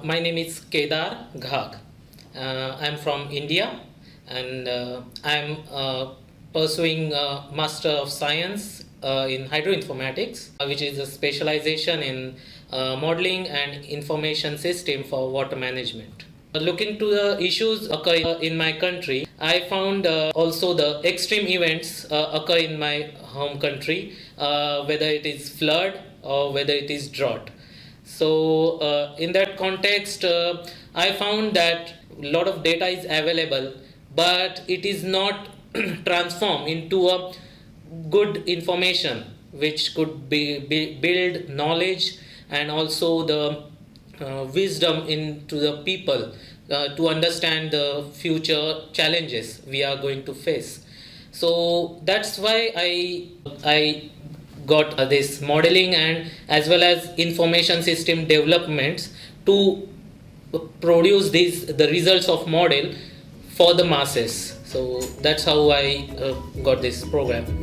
My name is Kedar Ghag. I'm from India and I'm pursuing Master of Science in Hydroinformatics, which is a specialization in modeling and information system for water management. Looking to the issues occur in my country, I found also the extreme events occur in my home country, whether it is flood or whether it is drought. So, in that context, I found that a lot of data is available, but it is not transformed into a good information which could build knowledge and also the wisdom into the people to understand the future challenges we are going to face. So that's why I got this modeling and as well as information system developments to produce these the results of model for the masses. So that's how I got this program.